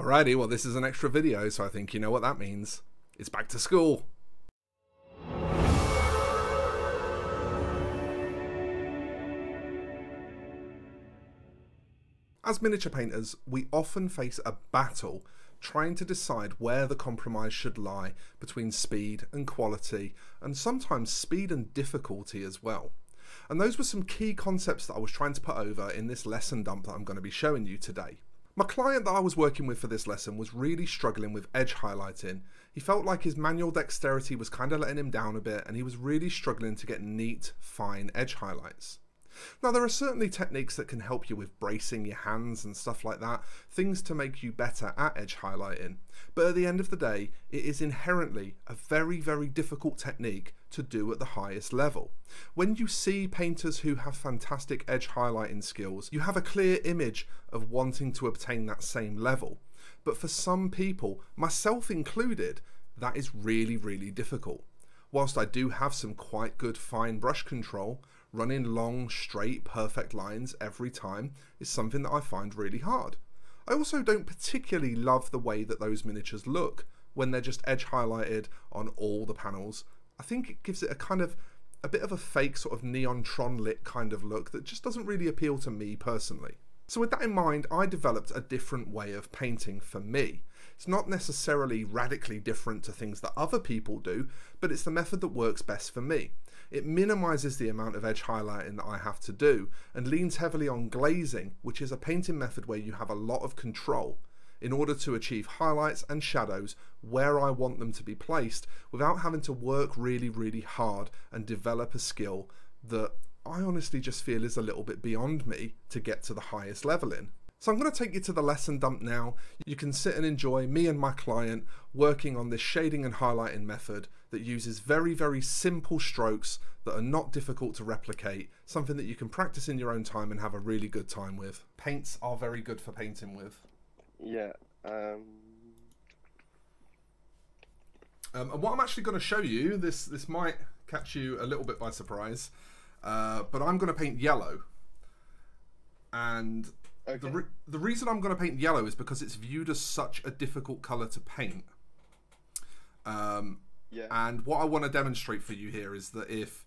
Alrighty, well this is an extra video, so I think you know what that means. It's back to school. As miniature painters, we often face a battle trying to decide where the compromise should lie between speed and quality, and sometimes speed and difficulty as well. And those were some key concepts that I was trying to put over in this lesson dump that I'm going to be showing you today. My client that I was working with for this lesson was really struggling with edge highlighting. He felt like his manual dexterity was kind of letting him down a bit, and he was really struggling to get neat, fine edge highlights. Now there are certainly techniques that can help you with bracing your hands and stuff like that, things to make you better at edge highlighting, but at the end of the day it is inherently a very, very difficult technique to do at the highest level. When you see painters who have fantastic edge highlighting skills, you have a clear image of wanting to obtain that same level, but for some people, myself included, that is really, really difficult. Whilst I do have some quite good fine brush control, running long, straight, perfect lines every time is something that I find really hard. I also don't particularly love the way that those miniatures look when they're just edge highlighted on all the panels. I think it gives it a bit of a fake sort of neon-tron lit kind of look that just doesn't really appeal to me personally. So with that in mind, I developed a different way of painting for me. It's not necessarily radically different to things that other people do, but it's the method that works best for me. It minimises the amount of edge highlighting that I have to do and leans heavily on glazing, which is a painting method where you have a lot of control in order to achieve highlights and shadows where I want them to be placed without having to work really, really hard and develop a skill that I honestly just feel is a little bit beyond me to get to the highest level in. So I'm going to take you to the lesson dump now. You can sit and enjoy me and my client working on this shading and highlighting method that uses very, very simple strokes that are not difficult to replicate, something that you can practice in your own time and have a really good time with. Paints are very good for painting with. Yeah. And what I'm actually going to show you, this might catch you a little bit by surprise, but I'm going to paint yellow. And okay. The reason I'm going to paint yellow is because it's viewed as such a difficult colour to paint. Yeah. And what I want to demonstrate for you here is that if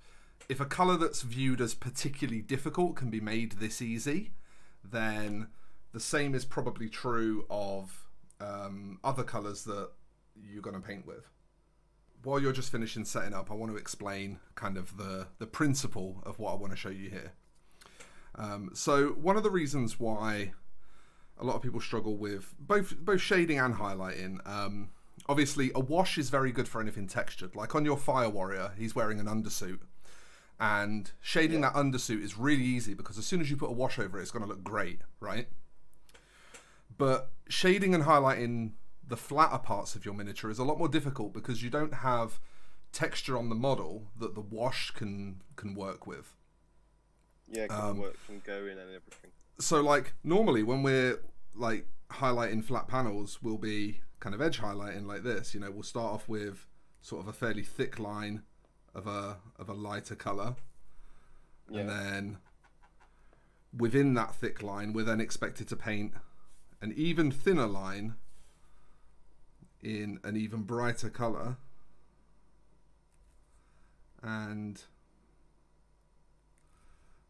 a colour that's viewed as particularly difficult can be made this easy, then the same is probably true of other colours that you're going to paint with. While you're just finishing setting up, I want to explain kind of the principle of what I want to show you here. So one of the reasons why a lot of people struggle with both shading and highlighting, obviously a wash is very good for anything textured. Like on your Fire Warrior, he's wearing an undersuit, and shading that undersuit is really easy because as soon as you put a wash over it, it's going to look great, right? But shading and highlighting the flatter parts of your miniature is a lot more difficult because you don't have texture on the model that the wash can work with. Yeah, can work, can go in and everything. So like normally when we're like highlighting flat panels, we'll be kind of edge highlighting like this. You know, we'll start off with sort of a fairly thick line of a lighter color, and then within that thick line, we're then expected to paint an even thinner line in an even brighter color, and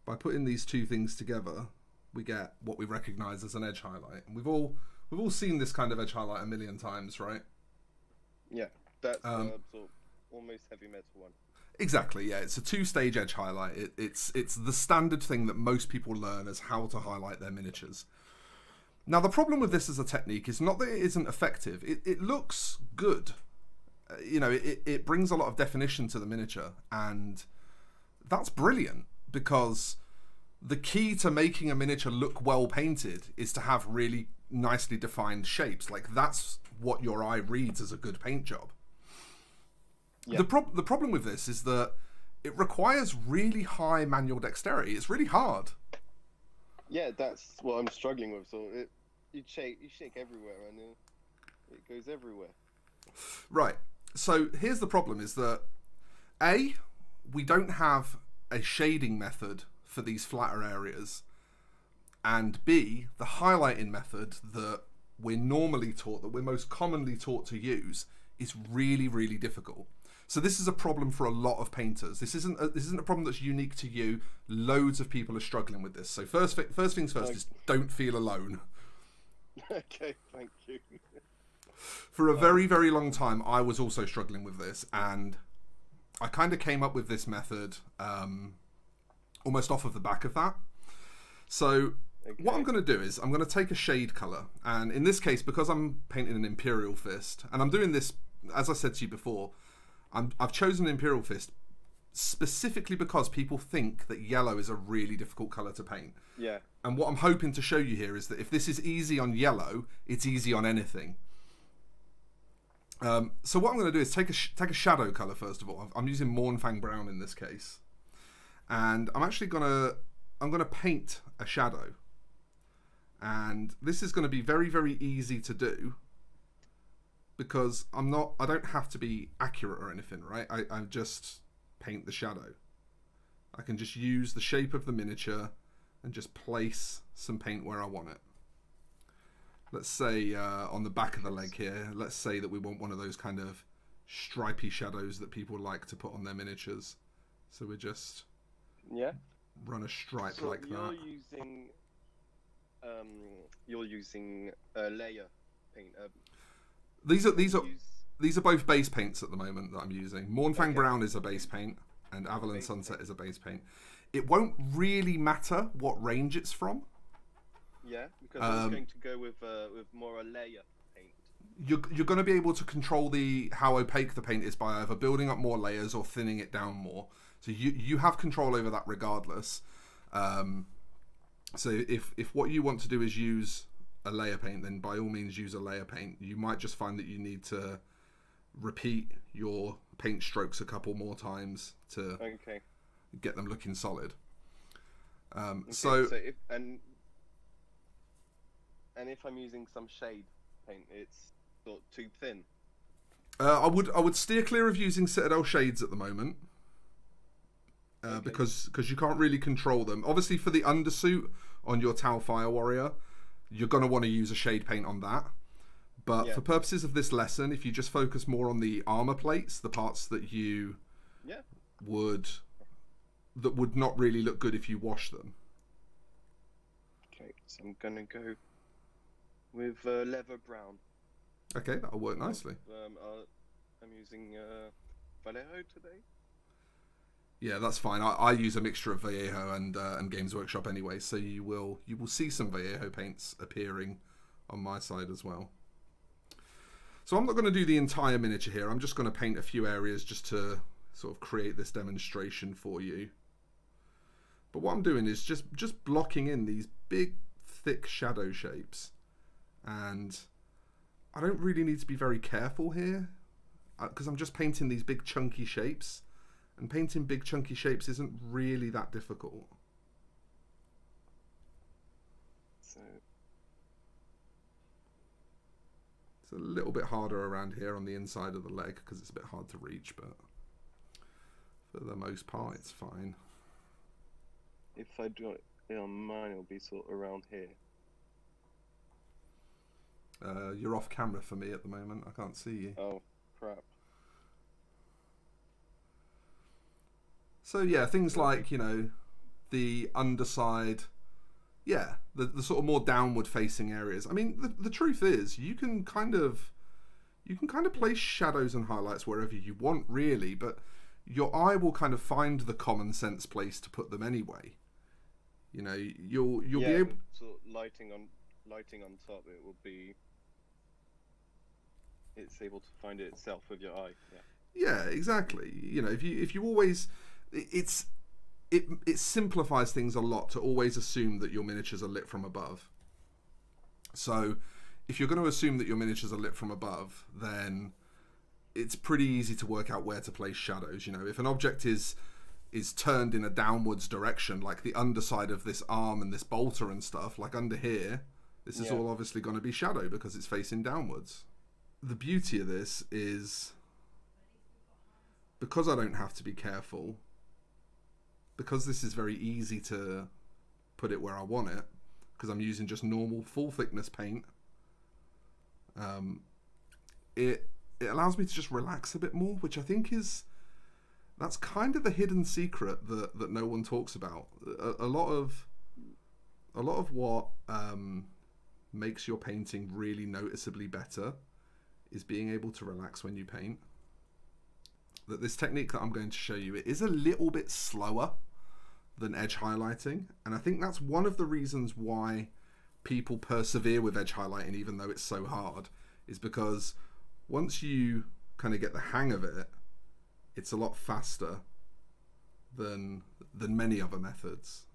by putting these two things together, we get what we recognize as an edge highlight. And we've all seen this kind of edge highlight a million times, right? Yeah, that's sort of almost heavy metal one. Exactly, yeah. It's a two-stage edge highlight. It's the standard thing that most people learn as how to highlight their miniatures. Now, the problem with this as a technique is not that it isn't effective. It looks good. You know, it brings a lot of definition to the miniature, and that's brilliant because the key to making a miniature look well painted is to have really nicely defined shapes. Like that's what your eye reads as a good paint job. Yeah. The problem with this is that it requires really high manual dexterity. It's really hard. Yeah, that's what I'm struggling with. So you shake everywhere, and it goes everywhere. Right. So here's the problem: is that A, we don't have a shading method for these flatter areas, and B, the highlighting method that we're normally taught, that we're most commonly taught to use, is really, really difficult. So this is a problem for a lot of painters. This isn't a problem that's unique to you. Loads of people are struggling with this. So first things first is don't feel alone. Okay, thank you. For a very, very long time, I was also struggling with this, and I kind of came up with this method almost off of the back of that. So what I'm going to do is I'm going to take a shade color, and in this case, because I'm painting an Imperial Fist, and I'm doing this, as I said to you before, I've chosen an Imperial Fist specifically because people think that yellow is a really difficult color to paint. Yeah. And what I'm hoping to show you here is that if this is easy on yellow, it's easy on anything. So what I'm going to do is take a shadow color first of all. I'm using Mournfang Brown in this case, and I'm actually gonna paint a shadow, and this is going to be very, very easy to do because I don't have to be accurate or anything, right? I just paint the shadow. I can just use the shape of the miniature and just place some paint where I want it. Let's say on the back of the leg here, let's say that we want one of those kind of stripy shadows that people like to put on their miniatures. So we just run a stripe like that. You're using layer paint. These are both base paints at the moment that I'm using. Mournfang Brown is a base paint, and Avalon Sunset is a base paint. It won't really matter what range it's from. Yeah, because I was going to go with more a layer paint. You're going to be able to control how opaque the paint is by either building up more layers or thinning it down more. So you have control over that regardless. So if what you want to do is use a layer paint, then by all means use a layer paint. You might just find that you need to repeat your paint strokes a couple more times to get them looking solid. So if I'm using some shade paint, it's sort of too thin. I would steer clear of using Citadel shades at the moment, because you can't really control them. Obviously, for the undersuit on your Tau Fire Warrior, you're going to want to use a shade paint on that. But for purposes of this lesson, if you just focus more on the armor plates, the parts that you would not really look good if you wash them. Okay, so I'm gonna go with leather brown. Okay, that'll work nicely. I'm using Vallejo today. Yeah, that's fine. I use a mixture of Vallejo and Games Workshop anyway, so you will see some Vallejo paints appearing on my side as well. So I'm not going to do the entire miniature here. I'm just going to paint a few areas just to sort of create this demonstration for you. But what I'm doing is just blocking in these big, thick shadow shapes. And I don't really need to be very careful here, because I'm just painting these big, chunky shapes. And painting big, chunky shapes isn't really that difficult. So it's a little bit harder around here on the inside of the leg because it's a bit hard to reach, but for the most part, it's fine. If I do it on mine, it'll be sort of around here. You're off camera for me at the moment. I can't see you. Oh, crap. So yeah, things like, you know, the underside, the sort of more downward facing areas. I mean, the truth is, you can kind of place shadows and highlights wherever you want, really, but your eye will kind of find the common sense place to put them anyway. You know, you'll be able. Sort of lighting on top, it will be. It's able to find it itself with your eye. Yeah, exactly. You know, if you always, it simplifies things a lot to always assume that your miniatures are lit from above. So, if you're going to assume that your miniatures are lit from above, then it's pretty easy to work out where to place shadows. You know, if an object is turned in a downwards direction, like the underside of this arm and this bolter and stuff, like under here, this is all obviously going to be shadow because it's facing downwards. The beauty of this is, because I don't have to be careful, because this is very easy to put it where I want it, because I'm using just normal full thickness paint, It allows me to just relax a bit more, which I think that's kind of a hidden secret that no one talks about. A lot of what makes your painting really noticeably better is being able to relax when you paint. That this technique that I'm going to show you, it is a little bit slower than edge highlighting, and I think that's one of the reasons why people persevere with edge highlighting even though it's so hard, is because once you kind of get the hang of it, it's a lot faster than many other methods.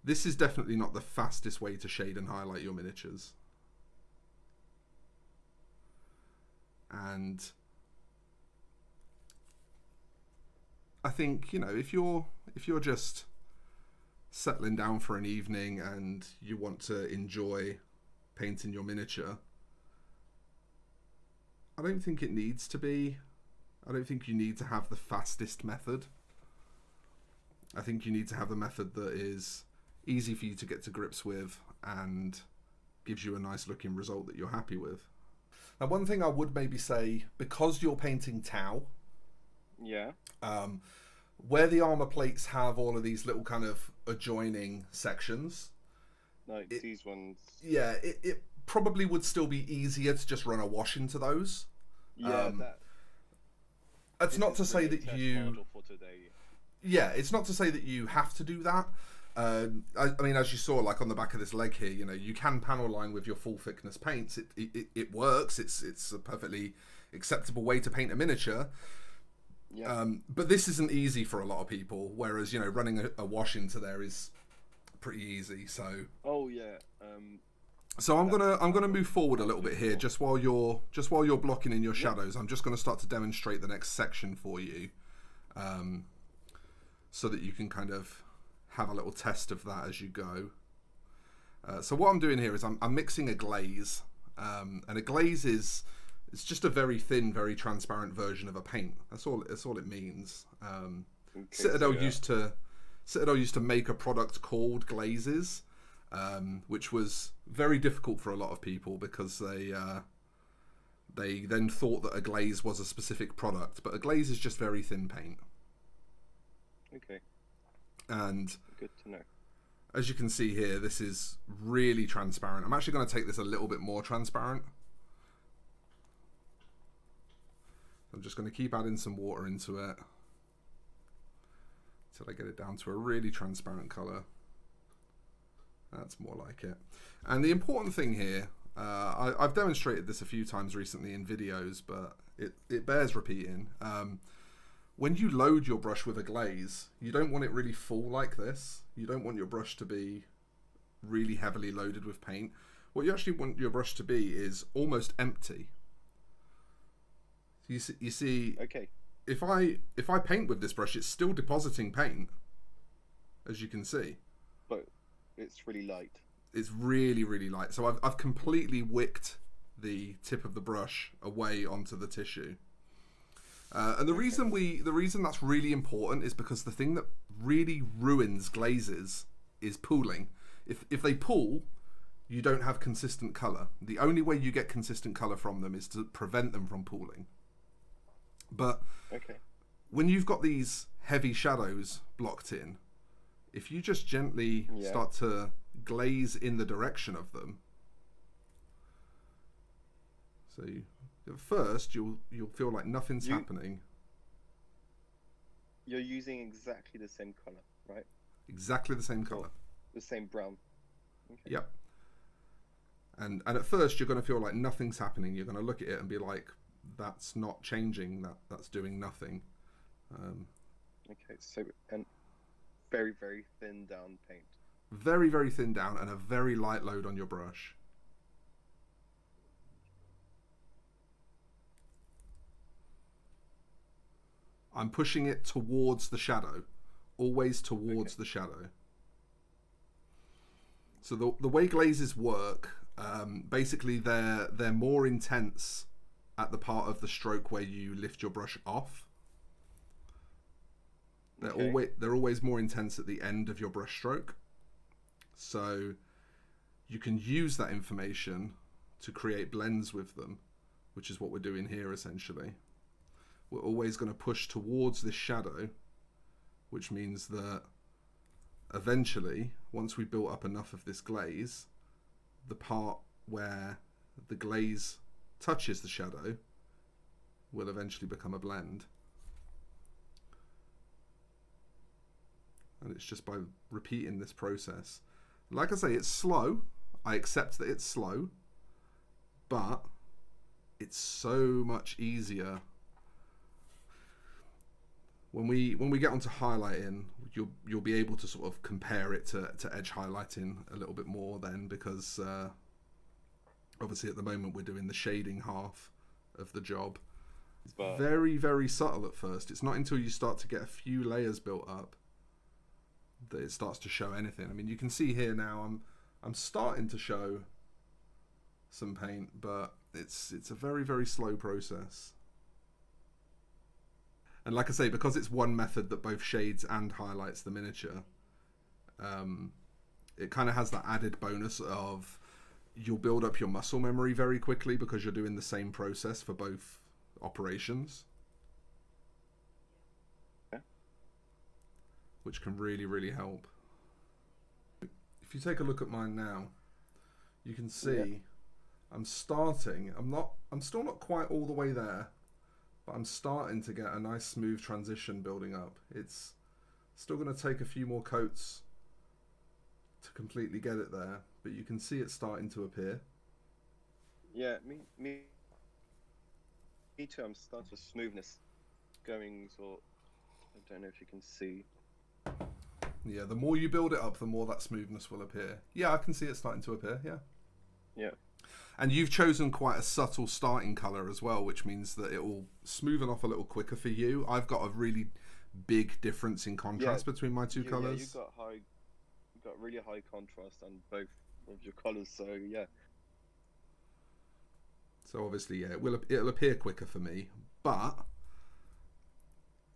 This is definitely not the fastest way to shade and highlight your miniatures. And I think, you know, if you're just settling down for an evening and you want to enjoy painting your miniature, I don't think it needs to be. I don't think you need to have the fastest method. I think you need to have the method that is easy for you to get to grips with and gives you a nice looking result that you're happy with. Now, one thing I would maybe say, because you're painting Tau, Yeah. Where the armor plates have all of these little kind of adjoining sections, Like these ones. yeah, it probably would still be easier to just run a wash into those. Yeah, It's not to say that model for today. Yeah, it's not to say that you have to do that. I mean, as you saw, like on the back of this leg here, you know, you can panel line with your full thickness paints. It works. It's a perfectly acceptable way to paint a miniature. Yeah. But this isn't easy for a lot of people. Whereas, you know, running a wash into there is pretty easy. So. Oh yeah. So I'm gonna move forward a little bit here, just while you're blocking in your shadows. I'm just gonna start to demonstrate the next section for you, so that you can kind of have a little test of that as you go. So what I'm doing here is I'm mixing a glaze, and a glaze it's just a very thin, very transparent version of a paint. That's all it means. Okay, Citadel used to make a product called glazes. Which was very difficult for a lot of people because they then thought that a glaze was a specific product, but a glaze is just very thin paint. Okay. And good to know. As you can see here, this is really transparent. I'm actually going to take this a little bit more transparent. I'm just going to keep adding some water into it until I get it down to a really transparent color. That's more like it. And the important thing here, I've demonstrated this a few times recently in videos, but it bears repeating. When you load your brush with a glaze, you don't want it really full like this. You don't want your brush to be really heavily loaded with paint. What you actually want your brush to be is almost empty. You see, okay. If I paint with this brush, it's still depositing paint, as you can see. But it's really light. It's really, really light. So I've completely wicked the tip of the brush away onto the tissue. And the reason that's really important is because the thing that really ruins glazes is pooling. If they pool, you don't have consistent color. The only way you get consistent color from them is to prevent them from pooling. But when you've got these heavy shadows blocked in, if you just gently start to glaze in the direction of them, so at first you'll feel like nothing's happening. You're using exactly the same color, right? Exactly the same color. The same brown. Okay. Yep. And at first you're going to feel like nothing's happening. You're going to look at it and be like, that's not changing. That's doing nothing. Okay. So and very, very thin down paint. Very, very thin down and a very light load on your brush. I'm pushing it towards the shadow, always towards the shadow. So the way glazes work, basically they're more intense at the part of the stroke where you lift your brush off. They're always more intense at the end of your brush stroke. So you can use that information to create blends with them, which is what we're doing here essentially. We're always going to push towards this shadow, which means that eventually, once we built up enough of this glaze, the part where the glaze touches the shadow will eventually become a blend. And it's just by repeating this process. Like I say, it's slow. I accept that it's slow, but it's so much easier. When we get onto highlighting, you'll be able to sort of compare it to edge highlighting a little bit more then, because obviously at the moment we're doing the shading half of the job. It's very, very subtle at first. It's not until you start to get a few layers built up that it starts to show anything. I mean, you can see here now I'm starting to show some paint, but it's a very, very slow process. And like I say, because it's one method that both shades and highlights the miniature, it kind of has that added bonus of you'll build up your muscle memory very quickly because you're doing the same process for both operations. Yeah. Which can really, really help. If you take a look at mine now, you can see I'm starting, I'm still not quite all the way there, but I'm starting to get a nice smooth transition building up. It's still going to take a few more coats to completely get it there, but you can see it starting to appear. Yeah, me too. I'm starting to smoothness going, so I don't know if you can see. Yeah, the more you build it up, the more that smoothness will appear. Yeah, I can see it starting to appear, yeah. Yeah. And you've chosen quite a subtle starting colour as well, which means that it will smoothen off a little quicker for you. I've got a really big difference in contrast between my two colours. Yeah, you've got really high contrast on both of your colours, so yeah. So obviously, yeah, it'll appear quicker for me, but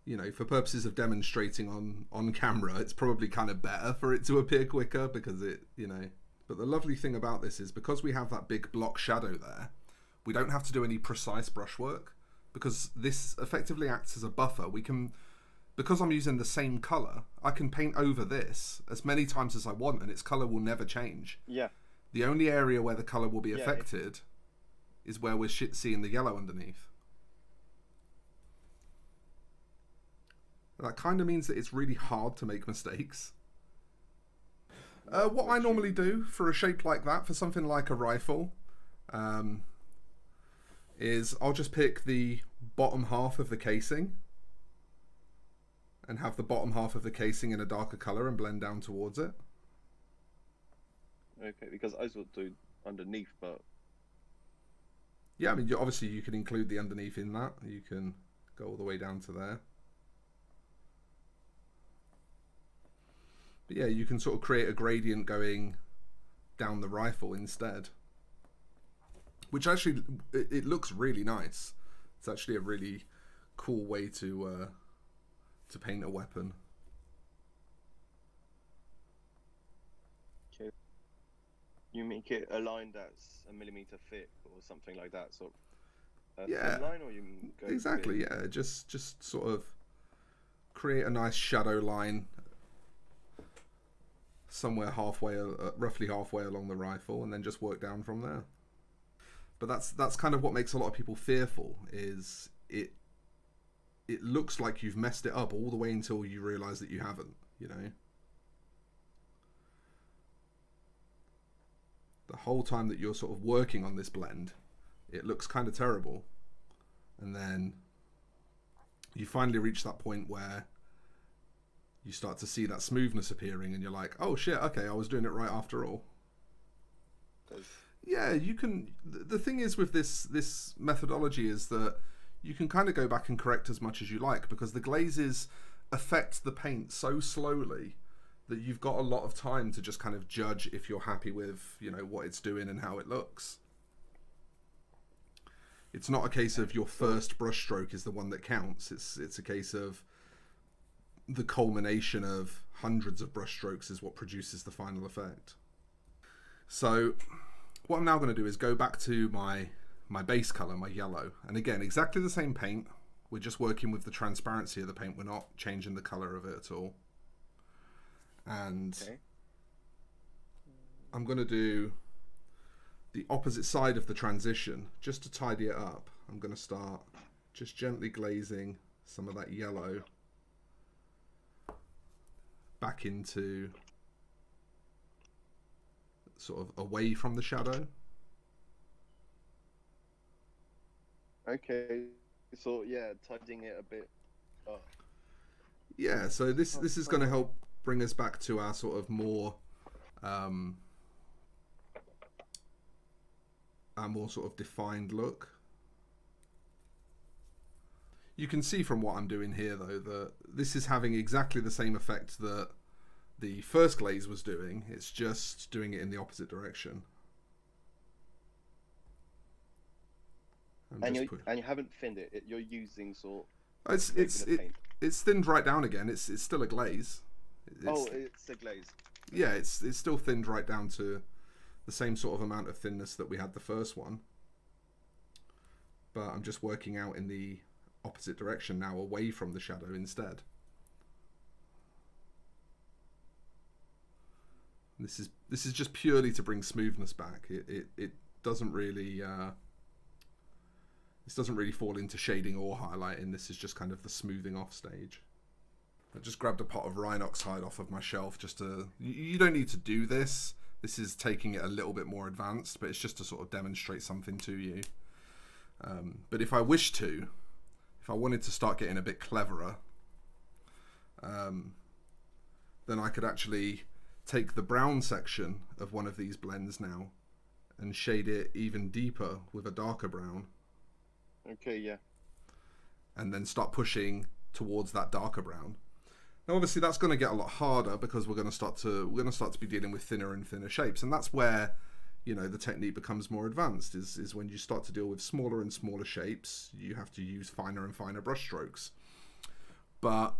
you know, for purposes of demonstrating on camera, it's probably kind of better for it to appear quicker because it, you know. But the lovely thing about this is because we have that big block shadow there, we don't have to do any precise brushwork because this effectively acts as a buffer. We can, because I'm using the same color, I can paint over this as many times as I want and its color will never change. Yeah. The only area where the color will be affected is where we're seeing the yellow underneath. That kind of means that it's really hard to make mistakes. What I normally do for a shape like that, for something like a rifle, is I'll just pick the bottom half of the casing and have the bottom half of the casing in a darker color and blend down towards it. Okay, because I will do underneath, but yeah, I mean, obviously you can include the underneath in that. You can go all the way down to there. But yeah, you can sort of create a gradient going down the rifle instead, which actually it looks really nice. It's actually a really cool way to paint a weapon. okay. You make it a line that's a millimeter thick or something like that, so yeah, line, or you go exactly. thick? Yeah, just sort of create a nice shadow line somewhere halfway, roughly halfway along the rifle, and then just work down from there. But that's kind of what makes a lot of people fearful. Is it looks like you've messed it up all the way until you realise that you haven't. You know, the whole time that you're sort of working on this blend, it looks kind of terrible, and then you finally reach that point where you start to see that smoothness appearing and you're like, oh shit, okay, I was doing it right after all. Yeah, you can. The thing is with this methodology is that you can kind of go back and correct as much as you like because the glazes affect the paint so slowly that you've got a lot of time to just kind of judge if you're happy with, you know, what it's doing and how it looks. It's not a case of your first brush stroke is the one that counts. It's a case of the culmination of hundreds of brush strokes is what produces the final effect. So what I'm now going to do is go back to my base color, my yellow, and again, exactly the same paint. We're just working with the transparency of the paint. We're not changing the color of it at all. And Okay. I'm going to do the opposite side of the transition just to tidy it up. I'm going to start just gently glazing some of that yellow back into sort of away from the shadow. Okay. So yeah, tidying it a bit. Yeah, so this is going to help bring us back to our sort of more our more sort of defined look. You can see from what I'm doing here though that this is having exactly the same effect that the first glaze was doing. It's just doing it in the opposite direction. And you haven't thinned it. You're using sort. It's thinned right down again. It's still a glaze. It's a glaze. Yeah, it's still thinned right down to the same sort of amount of thinness that we had the first one. But I'm just working out in the opposite direction now, away from the shadow instead. This is just purely to bring smoothness back. It doesn't really this doesn't really fall into shading or highlighting. This is just kind of the smoothing off stage. I just grabbed a pot of Rhinox hide off of my shelf just to... You don't need to do this. This is taking it a little bit more advanced, but it's just to sort of demonstrate something to you. But if I wish to, if I wanted to start getting a bit cleverer, then I could actually take the brown section of one of these blends now and shade it even deeper with a darker brown. Okay, yeah. And then start pushing towards that darker brown. Now, obviously, that's going to get a lot harder because we're going to start to be dealing with thinner and thinner shapes, and that's where, you know, the technique becomes more advanced. Is when you start to deal with smaller and smaller shapes, you have to use finer and finer brush strokes. But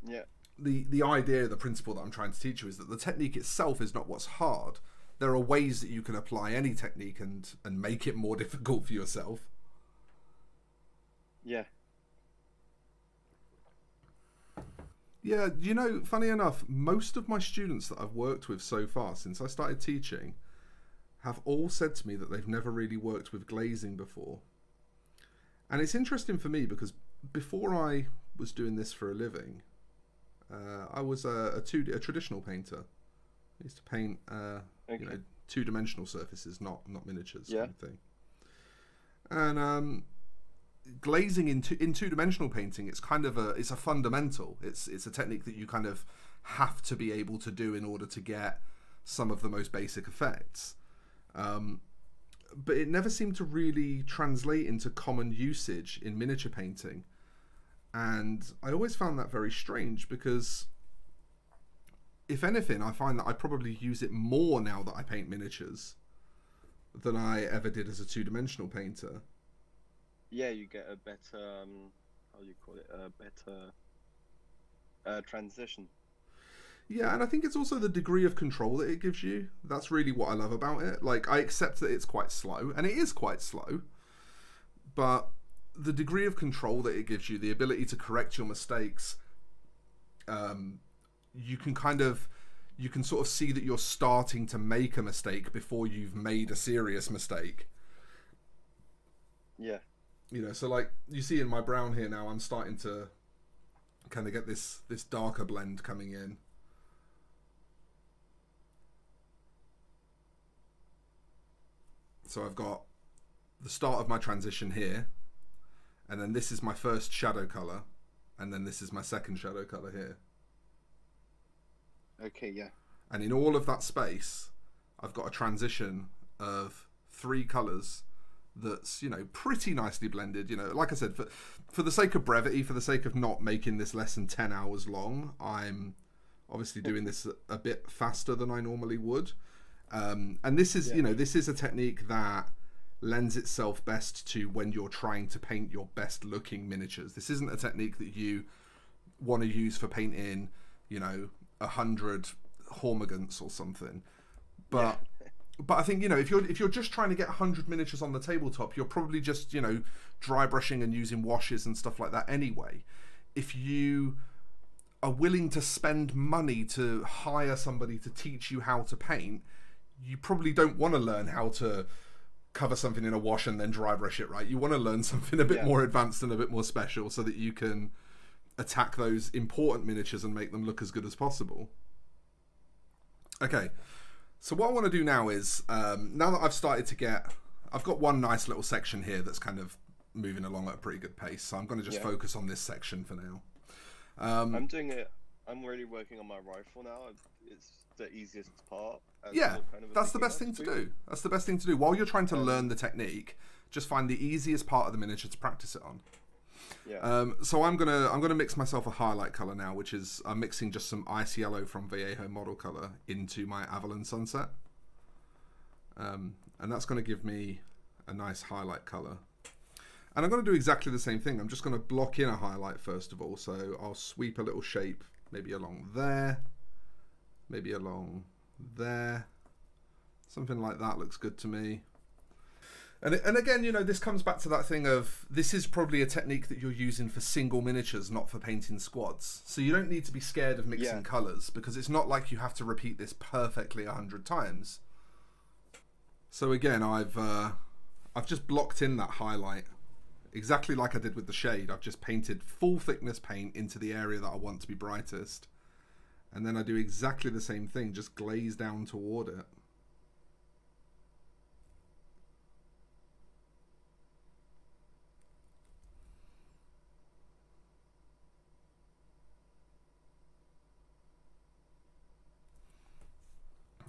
yeah, the idea, the principle that I'm trying to teach you is that the technique itself is not what's hard. There are ways that you can apply any technique and make it more difficult for yourself. Yeah. Yeah, you know, funny enough, most of my students that I've worked with so far since I started teaching have all said to me that they've never really worked with glazing before. And it's interesting for me because before I was doing this for a living, I was a traditional painter. I used to paint you know, two-dimensional surfaces, not miniatures, kind of thing. And glazing in two-dimensional painting, it's kind of it's a fundamental. It's a technique that you kind of have to be able to do in order to get some of the most basic effects. But it never seemed to really translate into common usage in miniature painting. And I always found that very strange because, if anything, I find that I probably use it more now that I paint miniatures than I ever did as a two-dimensional painter. Yeah, you get a better, how do you call it, a better transition. Yeah, and I think it's also the degree of control that it gives you. That's really what I love about it. Like, I accept that it's quite slow, and it is quite slow, but the degree of control that it gives you, the ability to correct your mistakes, you can sort of see that you're starting to make a mistake before you've made a serious mistake. Yeah. You know, so like you see in my brown here now, I'm starting to kind of get this darker blend coming in. So I've got the start of my transition here, and then this is my first shadow color, and then this is my second shadow color here. Okay, yeah. And in all of that space, I've got a transition of 3 colors that's, you know, pretty nicely blended. You know, like I said, for the sake of brevity, for the sake of not making this less than 10 hours long, I'm obviously doing this a bit faster than I normally would. And this is, you know, this is a technique that lends itself best to when you're trying to paint your best looking miniatures. This isn't a technique that you want to use for painting, you know, 100 Hormigants or something. But But I think, you know, if you're just trying to get 100 miniatures on the tabletop, you're probably just, you know, dry brushing and using washes and stuff like that anyway. If you are willing to spend money to hire somebody to teach you how to paint, you probably don't want to learn how to cover something in a wash and then dry brush it, right? You want to learn something a bit more advanced and a bit more special so that you can attack those important miniatures and make them look as good as possible. Okay. So what I want to do now is, now that I've got one nice little section here that's kind of moving along at a pretty good pace. So I'm going to just focus on this section for now. I'm doing it. I'm really working on my rifle now. It's the easiest part. Yeah, that's the best thing to do. That's the best thing to do. While you're trying to learn the technique, just find the easiest part of the miniature to practice it on. Yeah. So I'm gonna mix myself a highlight color now, which is I'm mixing just some ice yellow from Vallejo model color into my Avalon Sunset, and that's going to give me a nice highlight color. And I'm going to do exactly the same thing. I'm just going to block in a highlight first of all. So I'll sweep a little shape, maybe along there, maybe along there, something like that looks good to me. And again, you know, this comes back to that thing of, this is probably a technique that you're using for single miniatures, not for painting squads. So you don't need to be scared of mixing colours, because it's not like you have to repeat this perfectly 100 times. So again, I've just blocked in that highlight, exactly like I did with the shade. I've just painted full thickness paint into the area that I want to be brightest. And then I do exactly the same thing, just glaze down toward it.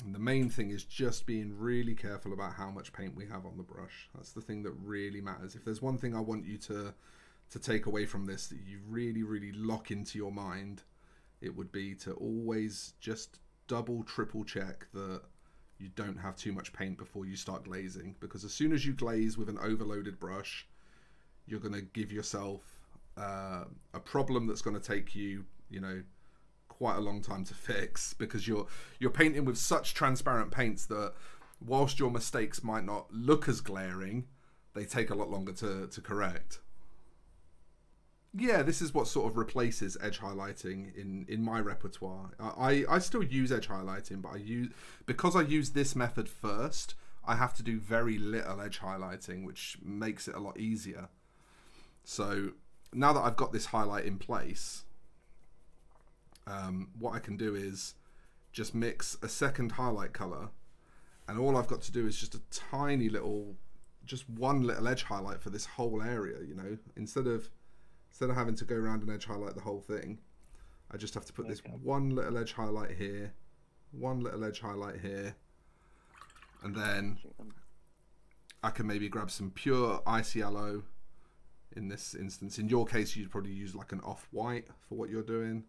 And the main thing is just being really careful about how much paint we have on the brush. That's the thing that really matters. If there's one thing I want you to take away from this that you really, really lock into your mind, it would be to always just double, triple check that you don't have too much paint before you start glazing. Because as soon as you glaze with an overloaded brush, you're going to give yourself a problem that's going to take you, you know, quite a long time to fix, because you're painting with such transparent paints that whilst your mistakes might not look as glaring, they take a lot longer to correct. Yeah, this is what sort of replaces edge highlighting in my repertoire. I still use edge highlighting, but because I use this method first, I have to do very little edge highlighting, which makes it a lot easier. So now that I've got this highlight in place, what I can do is just mix a second highlight color, and all I've got to do is just a tiny little, just one little edge highlight for this whole area. You know, instead of having to go around and edge highlight the whole thing, I just have to put this one little edge highlight here, one little edge highlight here, and then I can maybe grab some pure ice yellow. In this instance, in your case, you'd probably use like an off-white for what you're doing.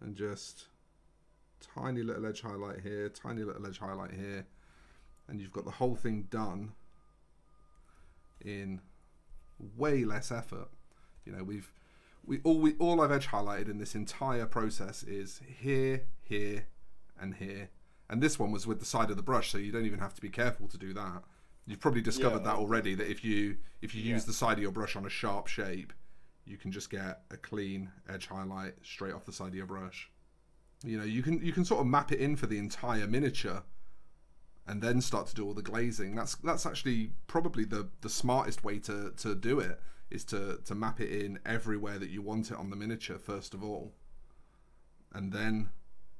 And just tiny little edge highlight here, tiny little edge highlight here, and you've got the whole thing done in way less effort. You know, all I've edge highlighted in this entire process is here, here, and here. And this one was with the side of the brush, so you don't even have to be careful to do that. You've probably discovered that already, that if you use the side of your brush on a sharp shape, you can just get a clean edge highlight straight off the side of your brush. You know, you can sort of map it in for the entire miniature and then start to do all the glazing. That's actually probably the smartest way to do it, is to map it in everywhere that you want it on the miniature first of all, and then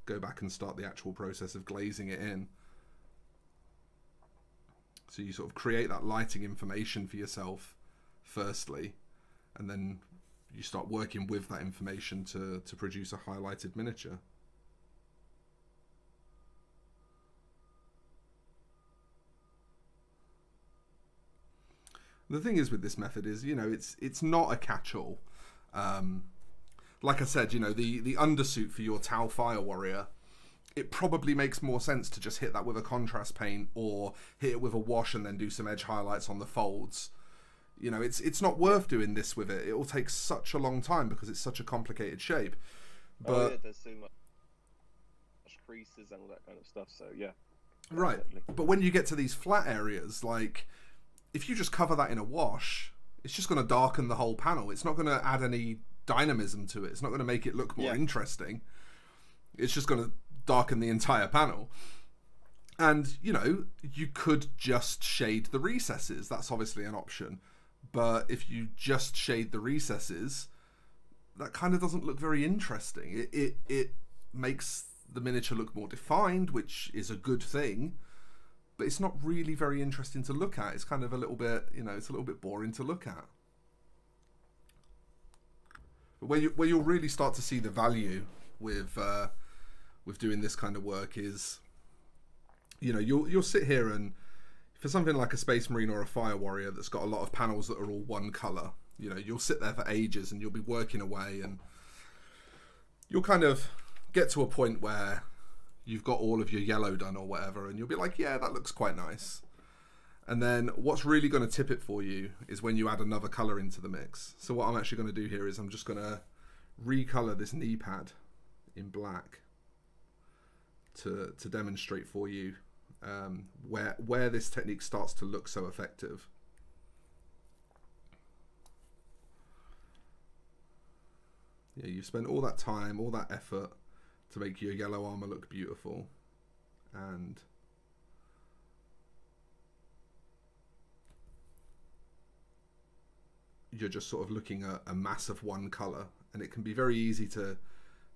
go back and start the actual process of glazing it in. So you sort of create that lighting information for yourself firstly, and then you start working with that information to produce a highlighted miniature. The thing is with this method is, you know, it's not a catch-all. Like I said, you know, the undersuit for your Tau Fire Warrior, it probably makes more sense to just hit that with a contrast paint, or hit it with a wash and then do some edge highlights on the folds. You know, it's not worth doing this with it. It will take such a long time because it's such a complicated shape. But yeah, there's so much creases and all that kind of stuff. So yeah. Right. definitely. But when you get to these flat areas, like if you just cover that in a wash, it's just going to darken the whole panel. It's not going to add any dynamism to it. It's not going to make it look more Yeah. interesting. It's just going to darken the entire panel. And, you know, you could just shade the recesses. That's obviously an option. But if you just shade the recesses, that kind of doesn't look very interesting. It makes the miniature look more defined, which is a good thing. But it's not really very interesting to look at. It's kind of a little bit, you know, it's a little bit boring to look at. But where you'll really start to see the value with doing this kind of work is, you know, you'll sit here and for something like a Space Marine or a Fire Warrior that's got a lot of panels that are all one color, you know, you'll sit there for ages and you'll be working away and you'll kind of get to a point where you've got all of your yellow done or whatever and you'll be like, yeah, that looks quite nice. And then what's really going to tip it for you is when you add another color into the mix. So what I'm actually going to do here is I'm just going to recolor this knee pad in black to demonstrate for you where this technique starts to look so effective. Yeah, you've spent all that time, all that effort to make your yellow armor look beautiful, and you're just sort of looking at a mass of one color, and it can be very easy to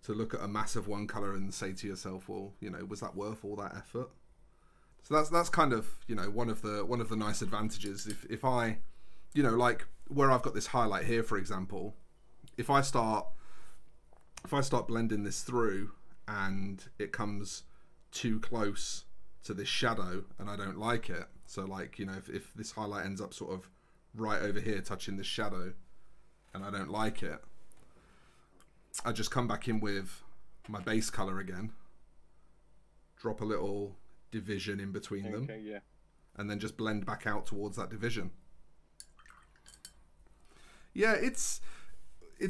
look at a mass of one color and say to yourself, well, you know, was that worth all that effort? So that's kind of, you know, one of the nice advantages. If I, you know, like where I've got this highlight here, for example, if I start blending this through and it comes too close to this shadow and I don't like it, so like, you know, if this highlight ends up sort of right over here touching this shadow and I don't like it, I just come back in with my base color again, drop a little division in between them, Yeah. and then just blend back out towards that division. Yeah, it's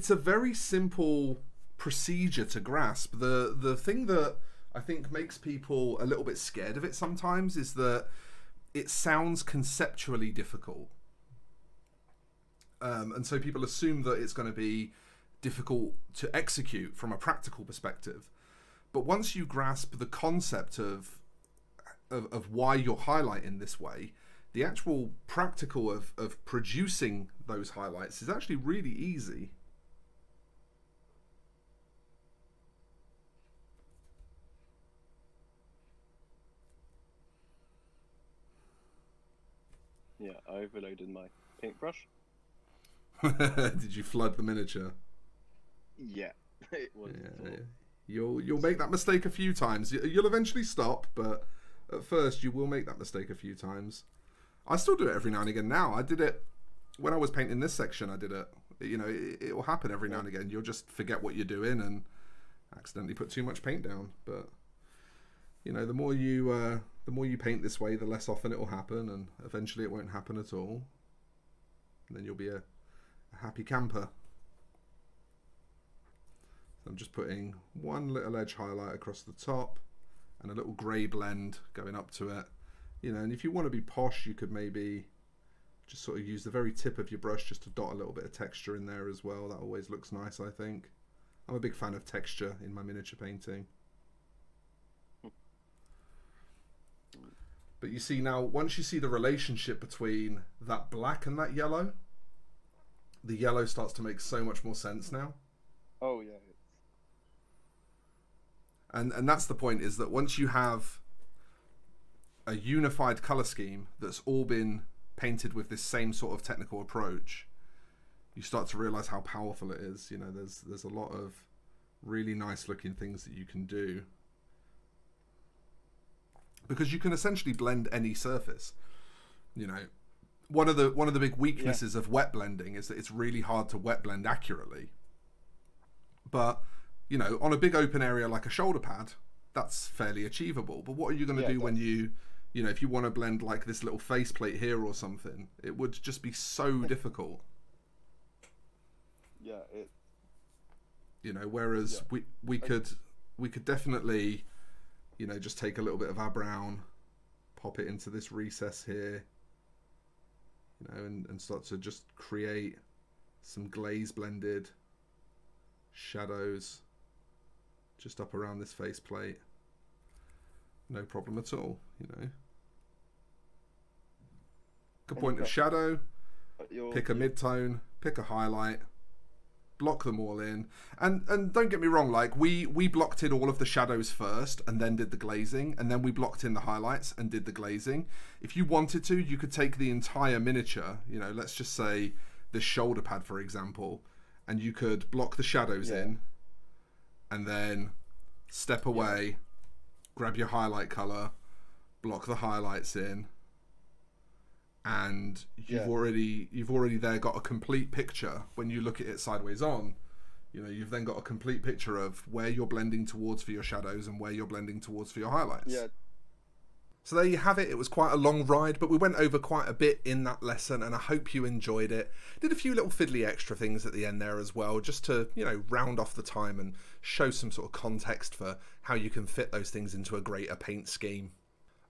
a very simple procedure to grasp. The thing that I think makes people a little bit scared of it sometimes is that it sounds conceptually difficult. And so people assume that it's going to be difficult to execute from a practical perspective. But once you grasp the concept of why you're highlighting this way, the actual practical of producing those highlights is actually really easy. Yeah, I overloaded my paintbrush. Did you flood the miniature? Yeah, it was. Yeah. You'll make that mistake a few times. You'll eventually stop, but at first you will make that mistake a few times. I still do it every now and again now. I did it when I was painting this section. I did it. You know, it will happen every now and again. You'll just forget what you're doing and accidentally put too much paint down. But you know, the more you paint this way, the less often it will happen, and eventually it won't happen at all. And then you'll be a happy camper. So I'm just putting one little edge highlight across the top and a little grey blend going up to it. You know, and if you want to be posh, you could maybe just sort of use the very tip of your brush just to dot a little bit of texture in there as well. That always looks nice, I think. I'm a big fan of texture in my miniature painting. But you see now, once you see the relationship between that black and that yellow, the yellow starts to make so much more sense now. Oh yeah. And that's the point, is that once you have a unified color scheme that's all been painted with this same sort of technical approach, you start to realize how powerful it is. You know, there's a lot of really nice looking things that you can do, because you can essentially blend any surface. You know, one of the big weaknesses of wet blending is that it's really hard to wet blend accurately. But you know, on a big open area like a shoulder pad, that's fairly achievable. But what are you going to do when you know, if you want to blend like this little faceplate here or something? It would just be so difficult. Yeah, you know, whereas we could definitely, you know, just take a little bit of our brown, pop it into this recess here, you know, and start to just create some glaze blended shadows just up around this faceplate. No problem at all, you know. Good point of shadow, pick a mid-tone, pick a highlight, block them all in. And don't get me wrong, like we blocked in all of the shadows first and then did the glazing, and then we blocked in the highlights and did the glazing. If you wanted to, you could take the entire miniature, you know, let's just say this shoulder pad, for example, and you could block the shadows in and then step away, grab your highlight color, block the highlights in, and you've already there got a complete picture. When you look at it sideways on, you know, you've then got a complete picture of where you're blending towards for your shadows and where you're blending towards for your highlights. Yeah. So there you have it. It was quite a long ride, but we went over quite a bit in that lesson, and I hope you enjoyed it. Did a few little fiddly extra things at the end there as well, just to, you know, round off the time and show some sort of context for how you can fit those things into a greater paint scheme.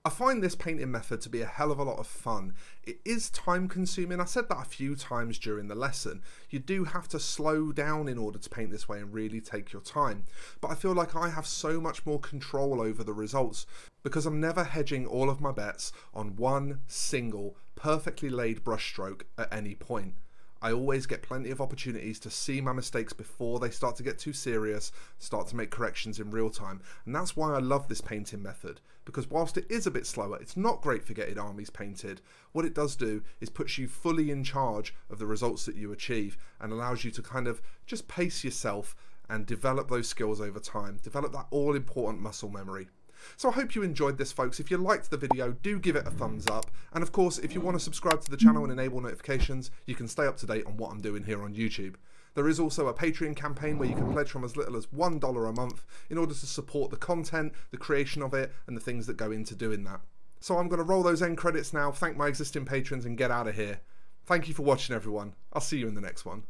I find this painting method to be a hell of a lot of fun. It is time consuming. I said that a few times during the lesson. You do have to slow down in order to paint this way and really take your time. But I feel like I have so much more control over the results because I'm never hedging all of my bets on one single perfectly laid brushstroke at any point. I always get plenty of opportunities to see my mistakes before they start to get too serious, start to make corrections in real time. And that's why I love this painting method, because whilst it is a bit slower, it's not great for getting armies painted. What it does do is puts you fully in charge of the results that you achieve and allows you to kind of just pace yourself and develop those skills over time, develop that all important muscle memory. So I hope you enjoyed this, folks. If you liked the video, do give it a thumbs up. And of course, if you want to subscribe to the channel and enable notifications, you can stay up to date on what I'm doing here on YouTube. There is also a Patreon campaign where you can pledge from as little as $1 a month in order to support the content, the creation of it, and the things that go into doing that. So I'm going to roll those end credits now, thank my existing patrons, and get out of here. Thank you for watching, everyone. I'll see you in the next one.